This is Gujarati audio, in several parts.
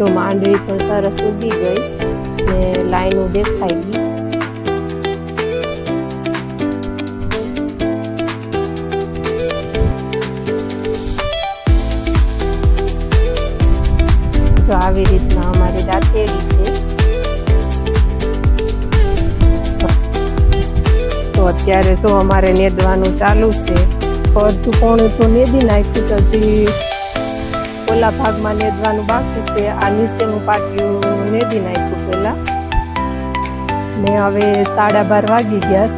જો માંડવી પણ સરસ ઉગી ગઈ ને લાઈનો દેખાઈ ગઈ. જો આવી રીતના અમારી દાંતેડી છે. તો અત્યારે જો અમારે નેદવાનું ચાલુ છે. અડધું પોણું તો નેદી નાખ્યું, હજી ઓલા ભાગમાં નેદવાનું બાકી છે. આ નીચેનું પાટિયું નેદી નાખ્યું પેલા ને હવે 12:30 વાગી ગયા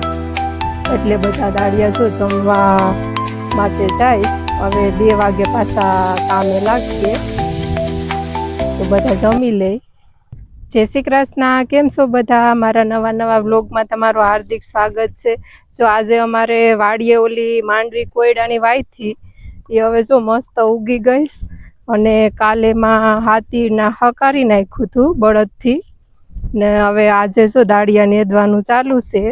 એટલે બધા દાડિયા જો જમવા માટે જઈશ. હવે 2 વાગે પાછા કામે લાગીએ તો બધા જમી લે. જય શ્રી કૃષ્ણ. કેમ છો બધા? મારા નવા વ્લોગમાં તમારું હાર્દિક સ્વાગત છે. જો આજે અમારે વાડીએ ઓલી માંડવી કોયડાની વાઈથી એ હવે જો મસ્ત ઉગી ગઈ અને કાલેમાં હાથીના હકારી નાખ્યું હતું બળદથી ને હવે આજે જો દાડિયા નેદવાનું ચાલુ છે.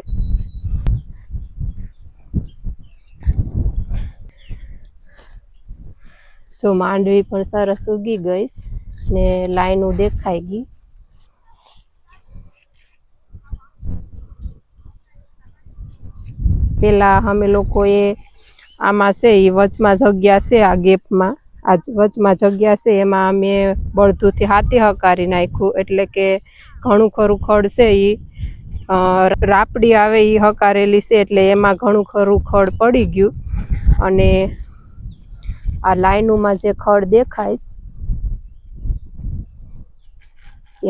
જો માંડવી પણ સરસ ઉગી ગઈ ને લાઈનો દેખાઈ ગઈ. પેલા અમે લોકોએ આમાં છે એ વચમાં જગ્યા છે, આ ગેપમાં આ વચમાં જગ્યા છે એમાં અમે બળદુથી હાથી હકારી નાખ્યું એટલે કે ઘણું ખરું ખડ છે એ રાપડી આવે એ હકારેલી છે એટલે એમાં ઘણું ખરું ખડ પડી ગયું. અને આ લાઈનોમાં જે ખડ દેખાઈશ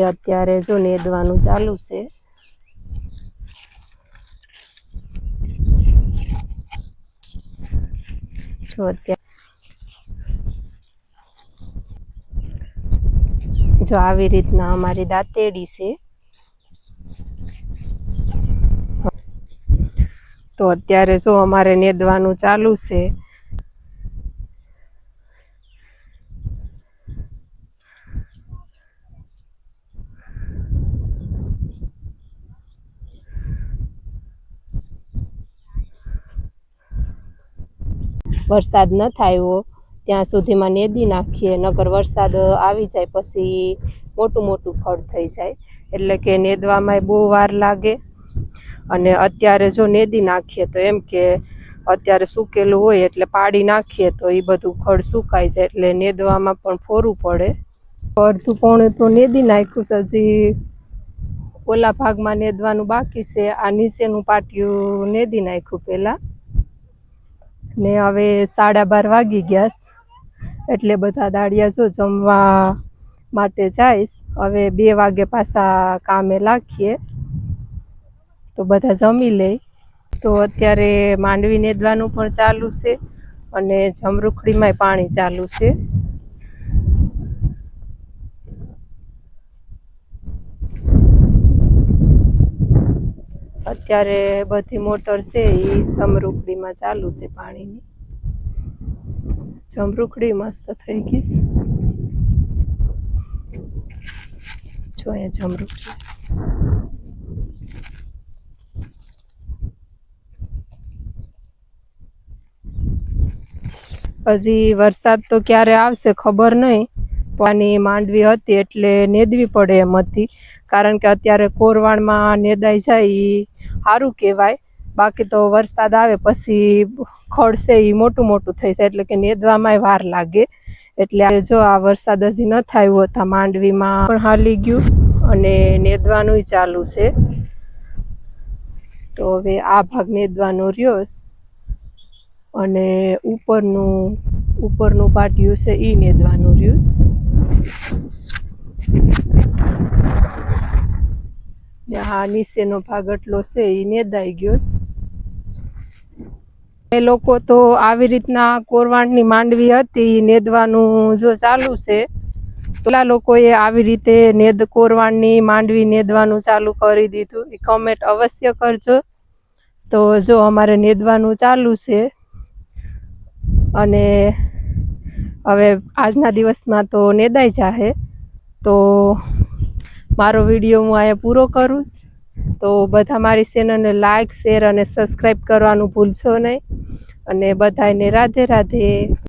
એ અત્યારે જો નેદવાનું ચાલુ છે. જો અત્યારે જો આવી રીતના અમારી દાંતેડી છે. તો અત્યારે જો અમારે નેદવાનું ચાલુ છે. વરસાદ ન થાય ત્યાં સુધીમાં નેદી નાખીએ, નકર વરસાદ આવી જાય પછી મોટું ખડ થઈ જાય એટલે કે નેદવામાં બહુ વાર લાગે. અને અત્યારે જો નેદી નાખીએ તો એમ કે અત્યારે સૂકેલું હોય એટલે પાડી નાખીએ તો એ બધું ખડ સુકાઈ જાય એટલે નેદવામાં પણ ફોરું પડે. અડધું પોણું તો નેદી નાખ્યું, હજી ઓલા ભાગમાં નેદવાનું બાકી છે. આ નીચેનું પાટિયું નેદી નાખ્યું પેલા ને હવે 12:30 વાગી ગયા એટલે બધા દાડિયા જો જમવા માટે જઈશ. હવે 2 વાગે પાછા કામે લાગીએ તો બધા જમી લે. તો અત્યારે માંડવી નેદવાનું પણ ચાલુ છે અને જમરૂખડીમાંય પાણી ચાલુ છે. અત્યારે બધી મોટર છે એ જમરૂખડીમાં ચાલુ છે પાણીની. જમરૂખડી મસ્ત થઈ ગઈ જો અહીંયા જમરૂખડી. હજી વરસાદ તો ક્યારે આવશે ખબર નહીં. પાણી માંડવી હતી એટલે નેદવી પડે એમ હતી, કારણ કે અત્યારે કોરવાણમાં નેદાઈ જાય એ સારું કહેવાય. બાકી તો વરસાદ આવે પછી ખડશે એ મોટું થઈ જાય એટલે કે નેદવામાં વાર લાગે. એટલે જો આ વરસાદ હજી ન થયો હતા માંડવીમાં પણ હાલી ગયું અને નેદવાનું ચાલુ છે. તો હવે આ ભાગ નેદવાનો રહ્યો અને ઉપરનું પાટિયું છે એ નેદવાનું રહ્યું. આ નીચેનો ભાગ એટલો છે એ નેદાઈ ગયો. એ લોકો તો આવી રીતના કોરવાણની માંડવી હતી નેદવાનું જો ચાલુ છે. પેલા લોકોએ આવી રીતે કોરવાણની માંડવી નેદવાનું ચાલુ કરી દીધું એ કમેન્ટ અવશ્ય કરજો. તો જો અમારે નેદવાનું ચાલુ છે અને હવે આજના દિવસમાં તો નેદાઈ જાહે. તો મારો વિડીયો હું અહીંયા પૂરો કરું. તો બધા મારી ચેનલને લાઈક, શેર અને સબસ્ક્રાઈબ કરવાનું ભૂલશો નહીં. અને બધાને રાધે રાધે.